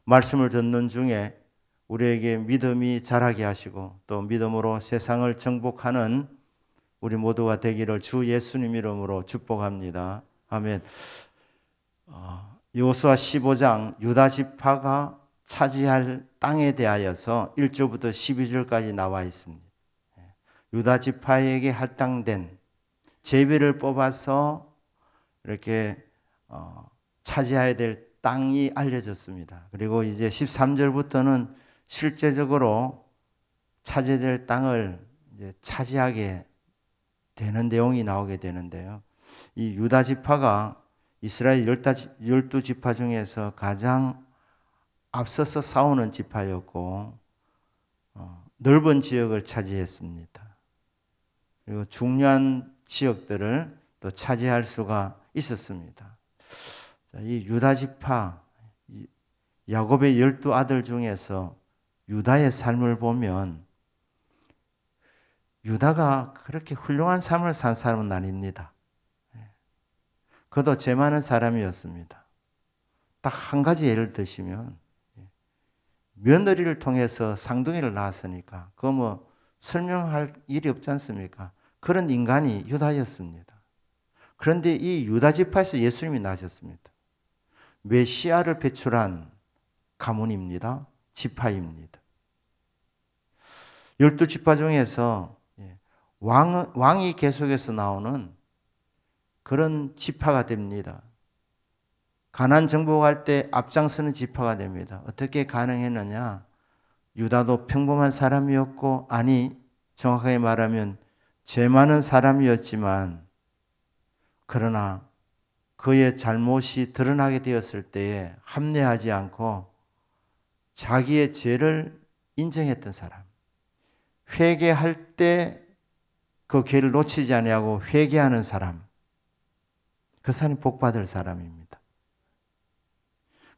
말씀을 듣는 중에 우리에게 믿음이 자라게 하시고 또 믿음으로 세상을 정복하는 우리 모두가 되기를 주 예수님 이름으로 축복합니다. 아멘. 여호수아 15장 유다 지파가 차지할 땅에 대하여서 1절부터 12절까지 나와 있습니다. 유다 지파에게 할당된 제비를 뽑아서 이렇게 차지해야 될 땅이 알려졌습니다. 그리고 이제 13절부터는 실제적으로 차지될 땅을 이제 차지하게 되는 내용이 나오게 되는데요. 이 유다 지파가 이스라엘 12지파 중에서 가장 앞서서 싸우는 지파였고 넓은 지역을 차지했습니다. 그리고 중요한 지역들을 또 차지할 수가 있었습니다. 이 유다 지파, 야곱의 12아들 중에서 유다의 삶을 보면 유다가 그렇게 훌륭한 삶을 산 사람은 아닙니다. 그도 죄 많은 사람이었습니다. 딱 한 가지 예를 드시면 며느리를 통해서 쌍둥이를 낳았으니까 그거 뭐 설명할 일이 없지 않습니까? 그런 인간이 유다였습니다. 그런데 이 유다 지파에서 예수님이 나셨습니다. 메시아를 배출한 가문입니다. 지파입니다. 12지파 중에서 왕이 계속해서 나오는 그런 지파가 됩니다. 가나안 정복할 때 앞장서는 지파가 됩니다. 어떻게 가능했느냐? 유다도 평범한 사람이었고, 아니 정확하게 말하면 죄 많은 사람이었지만, 그러나 그의 잘못이 드러나게 되었을 때에 합리하지 않고 자기의 죄를 인정했던 사람, 회개할 때 그 기회를 놓치지 아니하고 회개하는 사람, 그 사람이 복받을 사람입니다.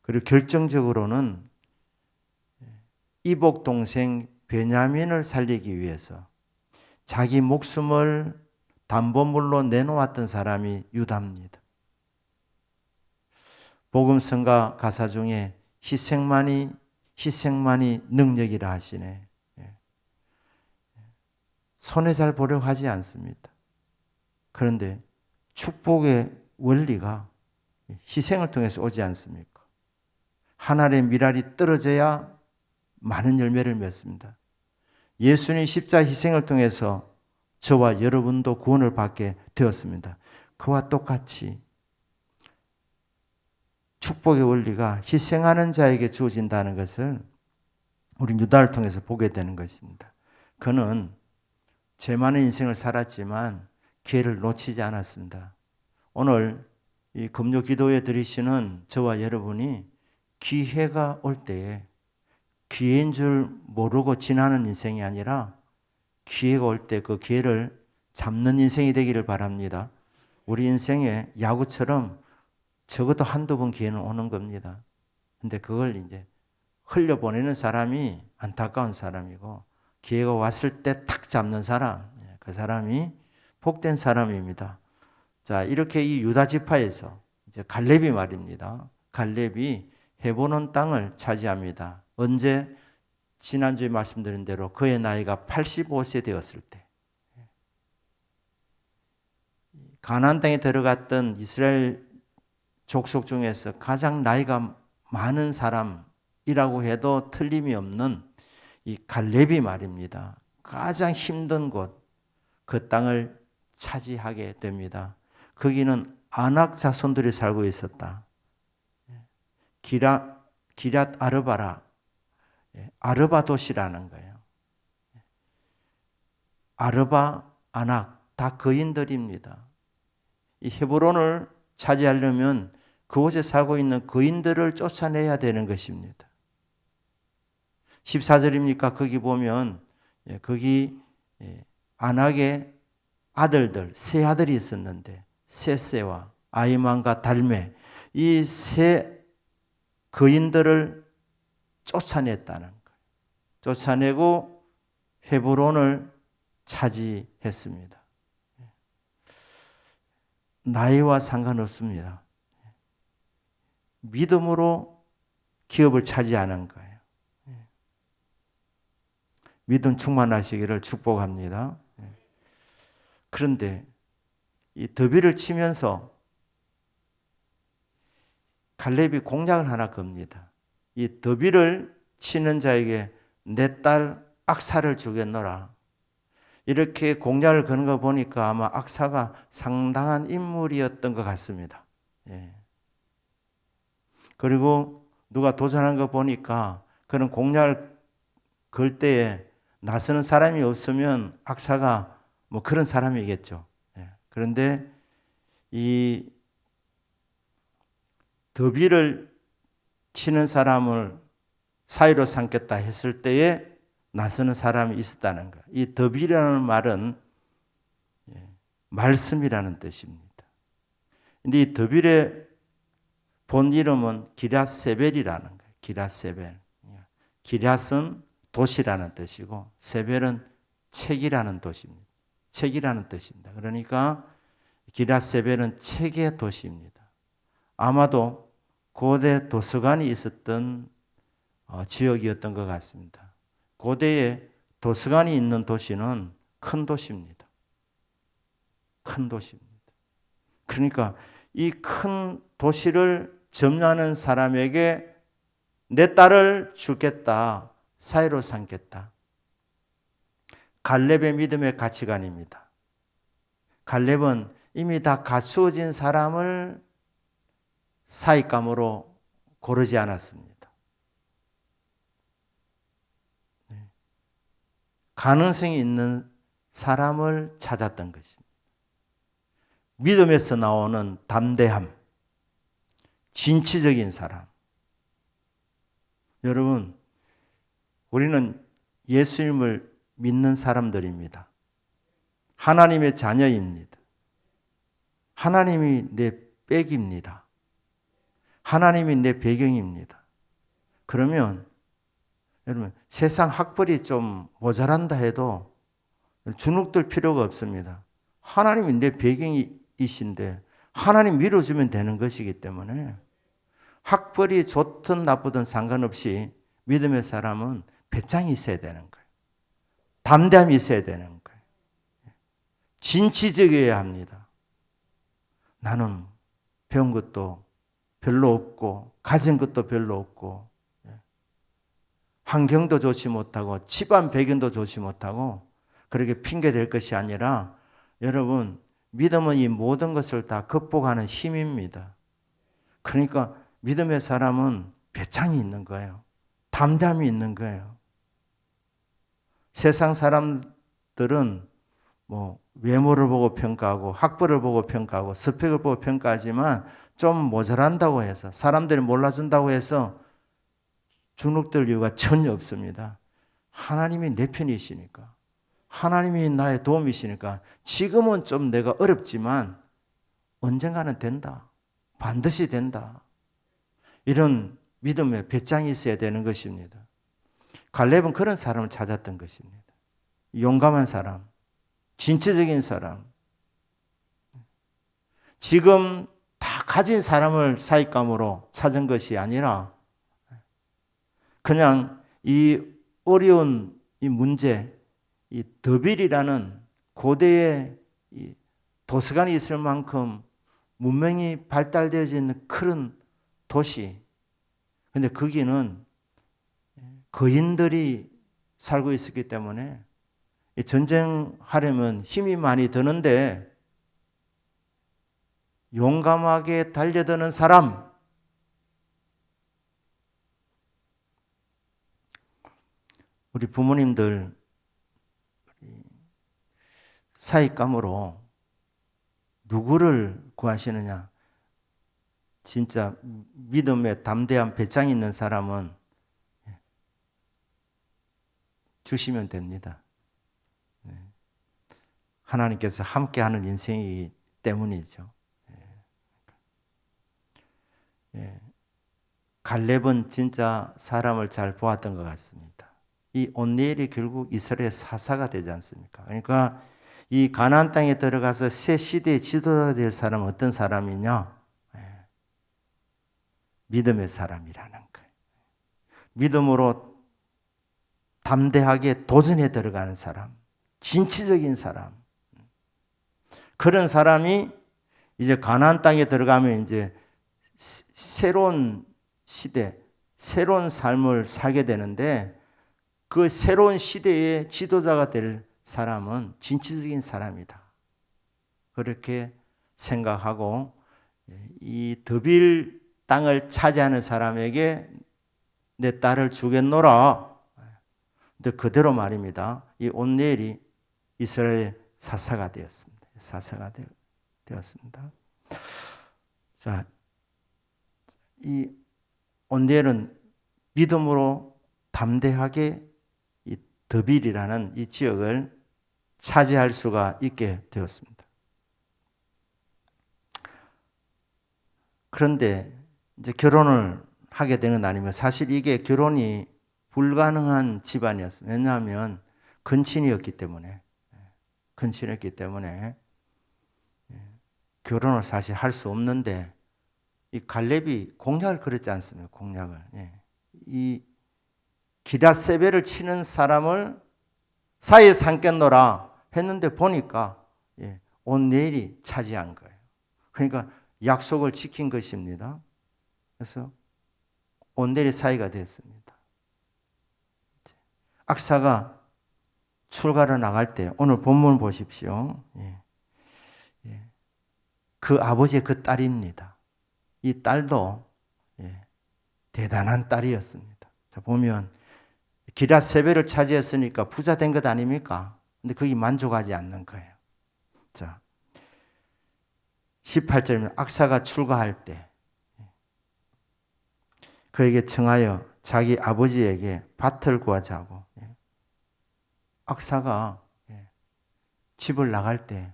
그리고 결정적으로는 이복 동생 베냐민을 살리기 위해서 자기 목숨을 담보물로 내놓았던 사람이 유다입니다. 복음성가 가사 중에 희생만이 능력이라 하시네. 손에 잘 보려고 하지 않습니다. 그런데 축복의 원리가 희생을 통해서 오지 않습니까? 한 알의 밀알이 떨어져야 많은 열매를 맺습니다. 예수님 십자가 희생을 통해서 저와 여러분도 구원을 받게 되었습니다. 그와 똑같이 축복의 원리가 희생하는 자에게 주어진다는 것을 우리 유다를 통해서 보게 되는 것입니다. 그는 죄 많은 인생을 살았지만 기회를 놓치지 않았습니다. 오늘 이 금요 기도에 드리시는 저와 여러분이 기회가 올 때에 기회인 줄 모르고 지나는 인생이 아니라 기회가 올 때 그 기회를 잡는 인생이 되기를 바랍니다. 우리 인생에 야구처럼 적어도 한두 번 기회는 오는 겁니다. 근데 그걸 이제 흘려보내는 사람이 안타까운 사람이고 기회가 왔을 때 탁 잡는 사람, 그 사람이 복된 사람입니다. 자, 이렇게 이 유다 지파에서 이제 갈렙이 말입니다. 갈렙이 헤브론 땅을 차지합니다. 언제? 지난주에 말씀드린 대로 그의 나이가 85세 되었을 때. 가나안 땅에 들어갔던 이스라엘 족속 중에서 가장 나이가 많은 사람이라고 해도 틀림이 없는 이 갈렙이 말입니다. 가장 힘든 곳, 그 땅을 차지하게 됩니다. 거기는 아낙 자손들이 살고 있었다. 기랏 아르바라, 아르바 도시라는 거예요. 아르바, 아낙 다 거인들입니다. 이 헤브론을 차지하려면 그곳에 살고 있는 거인들을 쫓아내야 되는 것입니다. 14절입니까? 거기 보면 거기 아낙의 아들들, 세 아들이 있었는데 세세와 아이만과 달메, 이 세 거인들을 쫓아냈다는 거예요. 쫓아내고 헤브론을 차지했습니다. 나이와 상관없습니다. 믿음으로 기업을 차지하는 거예요. 믿음 충만하시기를 축복합니다. 그런데 이 더비를 치면서 갈렙이 공약을 하나 겁니다. 이 더비를 치는 자에게 내 딸 악사를 주겠노라. 이렇게 공약을 거는 거 보니까 아마 악사가 상당한 인물이었던 것 같습니다. 그리고 누가 도전한 거 보니까 그런 공약을 걸 때에 나서는 사람이 없으면 악사가 뭐 그런 사람이겠죠. 그런데 이 더비를 치는 사람을 사위로 삼겠다 했을 때에 나서는 사람이 있었다는 거예요. 이 더비라는 말은 말씀이라는 뜻입니다. 근데 이 더빌의 본 이름은 기럇세벨이라는 거예요. 기럇세벨. 기럇은 도시라는 뜻이고 세벨은 책이라는 도시입니다. 책이라는 뜻입니다. 그러니까 기럇세벨은 책의 도시입니다. 아마도 고대 도서관이 있었던 지역이었던 것 같습니다. 고대에 도서관이 있는 도시는 큰 도시입니다. 큰 도시입니다. 그러니까 이 큰 도시를 점령하는 사람에게 내 딸을 주겠다. 사위로 삼겠다. 갈렙의 믿음의 가치관입니다. 갈렙은 이미 다 갖추어진 사람을 사위감으로 고르지 않았습니다. 가능성이 있는 사람을 찾았던 것입니다. 믿음에서 나오는 담대함, 진취적인 사람. 여러분, 우리는 예수님을 믿는 사람들입니다. 하나님의 자녀입니다. 하나님이 내 백입니다. 하나님이 내 배경입니다. 그러면 여러분, 세상 학벌이 좀 모자란다 해도 주눅들 필요가 없습니다. 하나님이 내 배경이신데 하나님 밀어주면 되는 것이기 때문에 학벌이 좋든 나쁘든 상관없이 믿음의 사람은 배짱이 있어야 되는 거예요. 담대함이 있어야 되는 거예요. 진취적이어야 합니다. 나는 배운 것도 별로 없고 가진 것도 별로 없고 환경도 좋지 못하고 집안 배경도 좋지 못하고 그렇게 핑계댈 것이 아니라 여러분 믿음은 이 모든 것을 다 극복하는 힘입니다. 그러니까 믿음의 사람은 배짱이 있는 거예요. 담담이 있는 거예요. 세상 사람들은 뭐 외모를 보고 평가하고 학벌을 보고 평가하고 스펙을 보고 평가하지만 좀 모자란다고 해서 사람들이 몰라준다고 해서 주눅들 이유가 전혀 없습니다. 하나님이 내 편이시니까 하나님이 나의 도움이시니까 지금은 좀 내가 어렵지만 언젠가는 된다. 반드시 된다. 이런 믿음의 배짱이 있어야 되는 것입니다. 갈렙은 그런 사람을 찾았던 것입니다. 용감한 사람, 진취적인 사람. 지금 다 가진 사람을 사익감으로 찾은 것이 아니라 그냥 이 어려운 이 문제, 이 더빌이라는 고대의 이 도서관이 있을 만큼 문명이 발달되어 있는 그런 도시. 근데 거기는 거인들이 살고 있었기 때문에 전쟁하려면 힘이 많이 드는데 용감하게 달려드는 사람, 우리 부모님들 사익감으로 누구를 구하시느냐? 진짜 믿음에 담대한 배짱이 있는 사람은 주시면 됩니다. 하나님께서 함께하는 인생이기 때문이죠. 갈렙은 진짜 사람을 잘 보았던 것 같습니다. 이 온니엘이 결국 이스라엘의 사사가 되지 않습니까? 그러니까 이 가나안 땅에 들어가서 새 시대의 지도자가 될 사람은 어떤 사람이냐? 믿음의 사람이라는 거예요. 믿음으로 담대하게 도전에 들어가는 사람, 진취적인 사람. 그런 사람이 이제 가나안 땅에 들어가면 이제 새로운 시대, 새로운 삶을 살게 되는데 그 새로운 시대의 지도자가 될 사람은 진취적인 사람이다. 그렇게 생각하고 이 드빌 땅을 차지하는 사람에게 내 딸을 주겠노라. 근데 그대로 말입니다. 이 온니엘이 이스라엘의 사사가 되었습니다. 사사가 되었습니다. 자, 이 온니엘은 믿음으로 담대하게 이 드빌이라는 이 지역을 차지할 수가 있게 되었습니다. 그런데 이제 결혼을 하게 되는 날이면 사실 이게 결혼이 불가능한 집안이었습니다. 왜냐하면 근친이었기 때문에 결혼을 사실 할 수 없는데 이 갈렙이 공약을 걸었지 않습니까? 공약을. 이 기랏세벨을 치는 사람을 사이에 삼겠노라 했는데 보니까 온니엘이 차지한 거예요. 그러니까 약속을 지킨 것입니다. 그래서 온니엘이 사이가 됐습니다. 악사가 출가를 나갈 때 오늘 본문 보십시오. 그 아버지의 그 딸입니다. 이 딸도 대단한 딸이었습니다. 자, 보면 기랏세벨을 차지했으니까 부자 된 것 아닙니까? 근데 거기 만족하지 않는 거예요. 자, 18절이면 악사가 출가할 때 그에게 청하여 자기 아버지에게 밭을 구하자고. 악사가 집을 나갈 때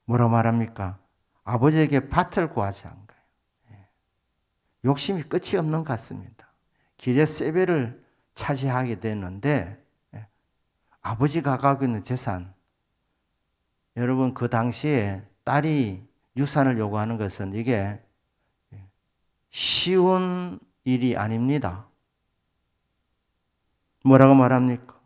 뭐라 말합니까? 아버지에게 밭을 구하자 한 거예요. 욕심이 끝이 없는 것 같습니다. 기렛세벨을 차지하게 되는데 아버지가 갖고 있는 재산, 여러분 그 당시에 딸이 유산을 요구하는 것은 이게 쉬운 일이 아닙니다. 뭐라고 말합니까?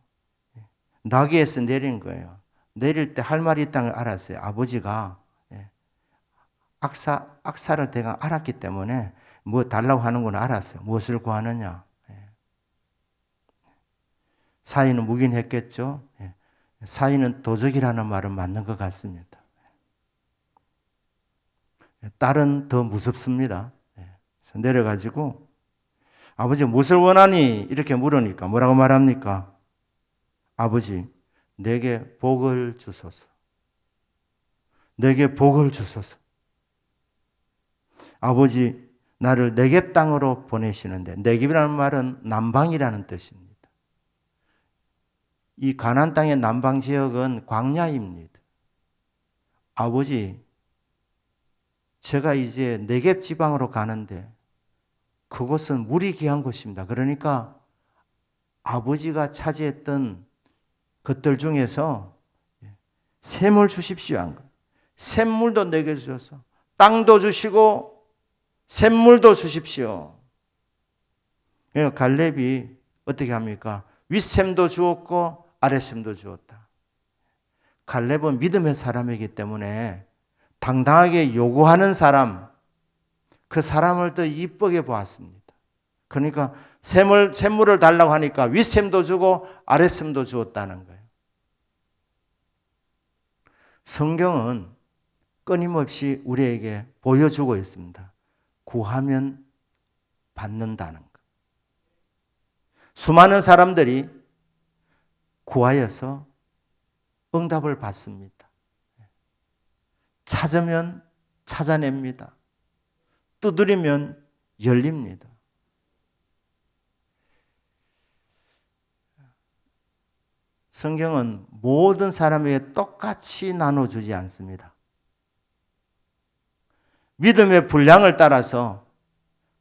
나귀에서 내린 거예요. 내릴 때 할 말이 있다는 걸 알았어요. 아버지가 악사를 대강 알았기 때문에 뭐 달라고 하는 건 알았어요. 무엇을 구하느냐. 사위는 묵인했겠죠. 사위는 도적이라는 말은 맞는 것 같습니다. 딸은 더 무섭습니다. 그래서 내려가지고 아버지 무엇을 원하니? 이렇게 물으니까 뭐라고 말합니까? 아버지 내게 복을 주소서. 내게 복을 주소서. 아버지 나를 네겝 땅으로 보내시는데 네겝이라는 말은 남방이라는 뜻입니다. 이 가나안 땅의 남방 지역은 광야입니다. 아버지 제가 이제 네겝 지방으로 가는데 그곳은 물이 귀한 곳입니다. 그러니까 아버지가 차지했던 것들 중에서 샘을 주십시오 한 거예요. 샘물도 내게 주셔서 땅도 주시고 샘물도 주십시오. 그러니까 갈렙이 어떻게 합니까? 윗샘도 주었고 아랫샘도 주었다. 갈렙은 믿음의 사람이기 때문에 당당하게 요구하는 사람, 그 사람을 더 이쁘게 보았습니다. 그러니까 샘물을 달라고 하니까 윗샘도 주고 아랫샘도 주었다는 거예요. 성경은 끊임없이 우리에게 보여주고 있습니다. 구하면 받는다는 것. 수많은 사람들이 구하여서 응답을 받습니다. 찾으면 찾아냅니다. 두드리면 열립니다. 성경은 모든 사람에게 똑같이 나눠주지 않습니다. 믿음의 분량을 따라서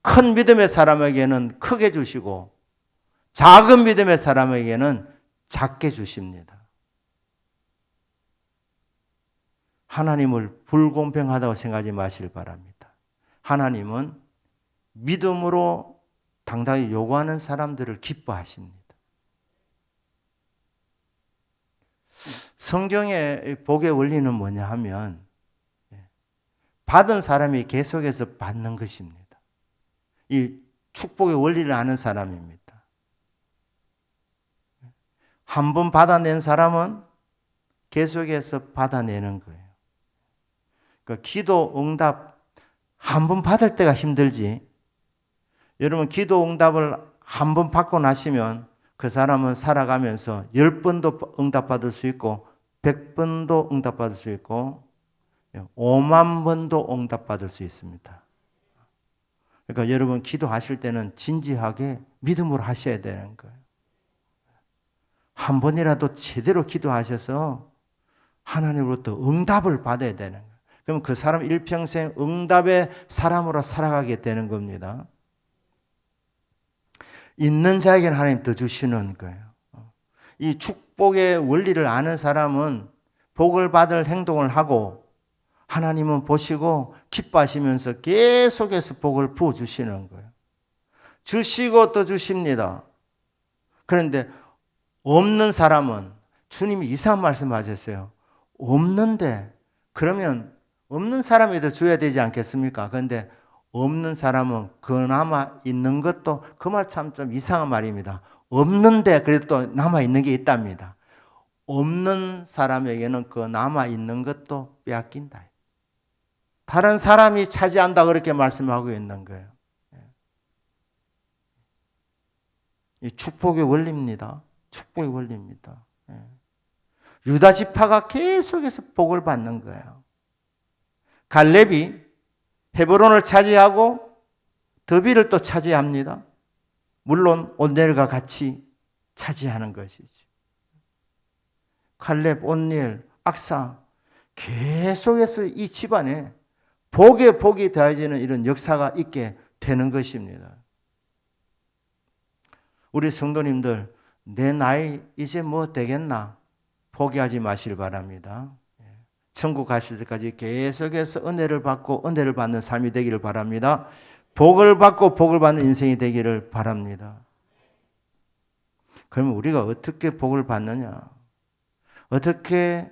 큰 믿음의 사람에게는 크게 주시고 작은 믿음의 사람에게는 작게 주십니다. 하나님을 불공평하다고 생각하지 마시길 바랍니다. 하나님은 믿음으로 당당히 요구하는 사람들을 기뻐하십니다. 성경의 복의 원리는 뭐냐 하면 받은 사람이 계속해서 받는 것입니다. 이 축복의 원리를 아는 사람입니다. 한 번 받아낸 사람은 계속해서 받아내는 거예요. 그러니까 기도 응답 한 번 받을 때가 힘들지. 여러분 기도 응답을 한 번 받고 나시면 그 사람은 살아가면서 10번도 응답받을 수 있고 100번도 응답받을 수 있고 5만 번도 응답받을 수 있습니다. 그러니까 여러분 기도하실 때는 진지하게 믿음으로 하셔야 되는 거예요. 한 번이라도 제대로 기도하셔서 하나님으로부터 응답을 받아야 되는 거예요. 그럼 그 사람 일평생 응답의 사람으로 살아가게 되는 겁니다. 있는 자에게는 하나님 더 주시는 거예요. 이 축복의 원리를 아는 사람은 복을 받을 행동을 하고 하나님은 보시고 기뻐하시면서 계속해서 복을 부어주시는 거예요. 주시고 또 주십니다. 그런데 없는 사람은 주님이 이상한 말씀 하셨어요. 없는데 그러면 없는 사람이 더 줘야 되지 않겠습니까? 그런데 없는 사람은 그나마 있는 것도 그 말 참 좀 이상한 말입니다. 없는데 그래도 또 남아 있는 게 있답니다. 없는 사람에게는 그 남아 있는 것도 빼앗긴다. 다른 사람이 차지한다 그렇게 말씀하고 있는 거예요. 이 축복의 원리입니다. 축복의 원리입니다. 유다 지파가 계속해서 복을 받는 거예요. 갈렙이 헤브론을 차지하고 더비를 또 차지합니다. 물론 온니엘과 같이 차지하는 것이죠. 갈렙, 온니엘, 악사 계속해서 이 집안에 복에 복이 더해지는 이런 역사가 있게 되는 것입니다. 우리 성도님들 내 나이 이제 뭐 되겠나 포기하지 마시길 바랍니다. 천국 가실 때까지 계속해서 은혜를 받고 은혜를 받는 삶이 되기를 바랍니다. 복을 받고 복을 받는 인생이 되기를 바랍니다. 그러면 우리가 어떻게 복을 받느냐? 어떻게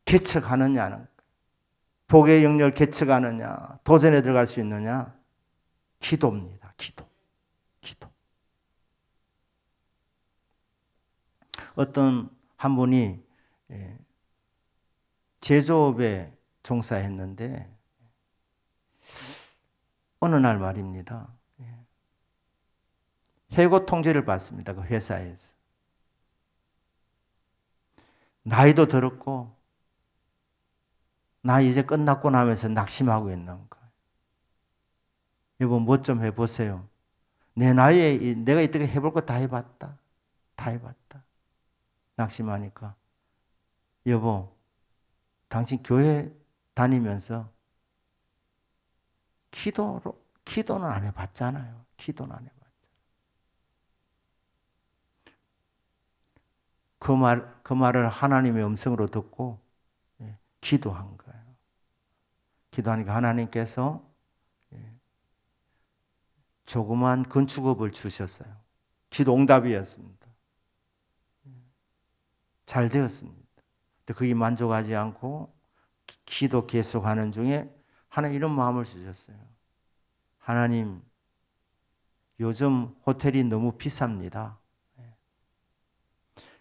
개척하느냐는 거예요. 복의 영역을 개척하느냐? 도전에 들어갈 수 있느냐? 기도입니다. 기도. 어떤 한 분이 제조업에 종사했는데 어느 날 말입니다. 해고 통지를 받습니다. 그 회사에서. 나이도 들었고 나 이제 끝났고 나면서 낙심하고 있는 거예요. 여보 뭐 좀 해보세요. 내 나이에 내가 이때까지 해볼 거 다 해봤다. 낙심하니까 여보 당신 교회 다니면서 기도는 안 해봤잖아요. 기도는 안 해봤잖아요. 그 말을 하나님의 음성으로 듣고 기도한 거예요. 기도하니까 하나님께서 조그만 건축업을 주셨어요. 기도 응답이었습니다. 잘 되었습니다. 근데 그게 만족하지 않고 기도 계속하는 중에 하나님 이런 마음을 주셨어요. 하나님, 요즘 호텔이 너무 비쌉니다.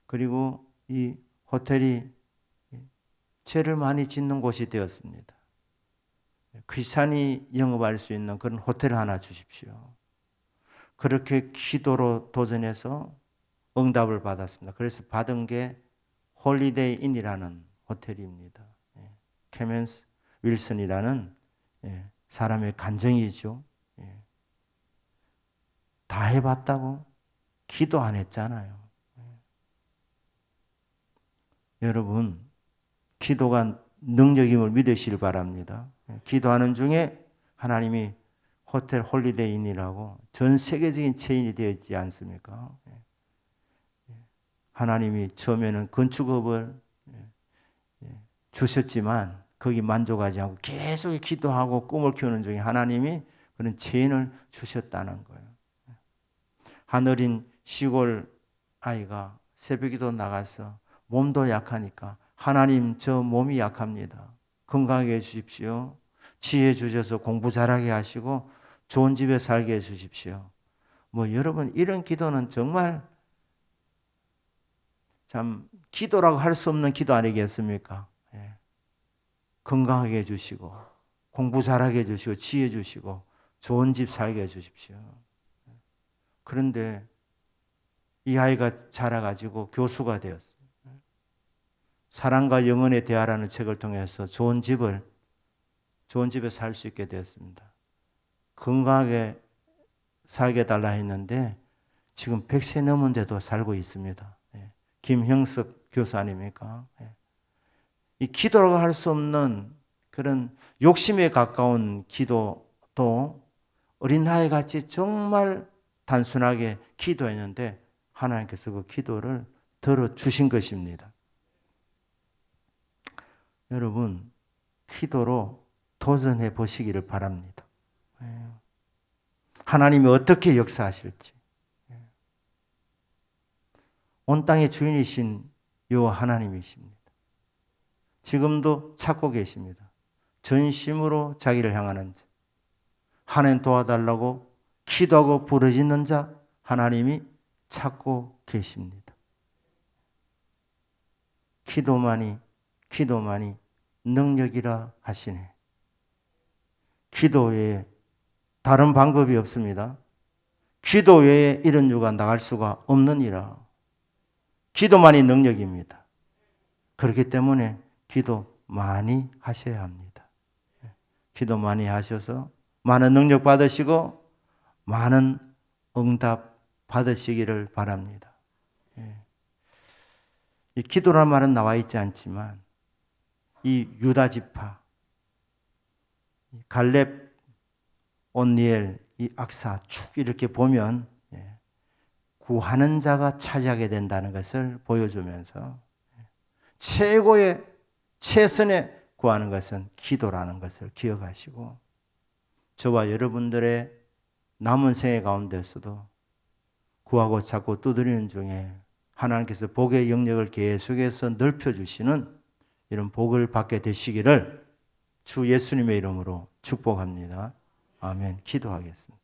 그리고 이 호텔이 죄를 많이 짓는 곳이 되었습니다. 크리스찬이 영업할 수 있는 그런 호텔을 하나 주십시오. 그렇게 기도로 도전해서 응답을 받았습니다. 그래서 받은 게 홀리데이 인이라는 호텔입니다. 케멘스 윌슨이라는 사람의 간증이죠. 다 해봤다고 기도 안 했잖아요. 여러분 기도가 능력임을 믿으시길 바랍니다. 기도하는 중에 하나님이 호텔 홀리데이 인이라고 전 세계적인 체인이 되어 있지 않습니까? 하나님이 처음에는 건축업을 주셨지만 거기 만족하지 않고 계속 기도하고 꿈을 키우는 중에 하나님이 그런 체인을 주셨다는 거예요. 한 어린 시골 아이가 새벽기도 나가서 몸도 약하니까 하나님 저 몸이 약합니다. 건강하게 해주십시오. 지혜 주셔서 공부 잘하게 하시고 좋은 집에 살게 해주십시오. 여러분 이런 기도는 정말 참 기도라고 할 수 없는 기도 아니겠습니까? 예. 건강하게 해주시고 공부 잘하게 해주시고 지혜 주시고 좋은 집 살게 해주십시오. 그런데 이 아이가 자라가지고 교수가 되었어요. 사랑과 영혼의 대화라는 책을 통해서 좋은 집에 살 수 있게 되었습니다. 건강하게 살게 달라 했는데 지금 100세 넘은데도 살고 있습니다. 김형석 교수 아닙니까? 이 기도라고 할 수 없는 그런 욕심에 가까운 기도도 어린아이 같이 정말 단순하게 기도했는데 하나님께서 그 기도를 들어주신 것입니다. 여러분, 기도로 도전해 보시기를 바랍니다. 하나님이 어떻게 역사하실지. 온 땅의 주인이신 요 하나님이십니다. 지금도 찾고 계십니다. 전심으로 자기를 향하는 자, 하나님 도와달라고 기도하고 부르짖는 자, 하나님이 찾고 계십니다. 기도만이 능력이라 하시네. 기도 외에 다른 방법이 없습니다. 기도 외에 이런 유가 나갈 수가 없느니라. 기도만이 능력입니다. 그렇기 때문에 기도 많이 하셔야 합니다. 기도 많이 하셔서 많은 능력 받으시고 많은 응답 받으시기를 바랍니다. 이 기도란 말은 나와 있지 않지만 이 유다 지파, 갈렙, 온니엘, 이 악사 쭉 이렇게 보면 구하는 자가 차지하게 된다는 것을 보여주면서 최고의 최선에 구하는 것은 기도라는 것을 기억하시고 저와 여러분들의 남은 생애 가운데서도 구하고 찾고 두드리는 중에 하나님께서 복의 영역을 계속해서 넓혀주시는 이런 복을 받게 되시기를 주 예수님의 이름으로 축복합니다. 아멘. 기도하겠습니다.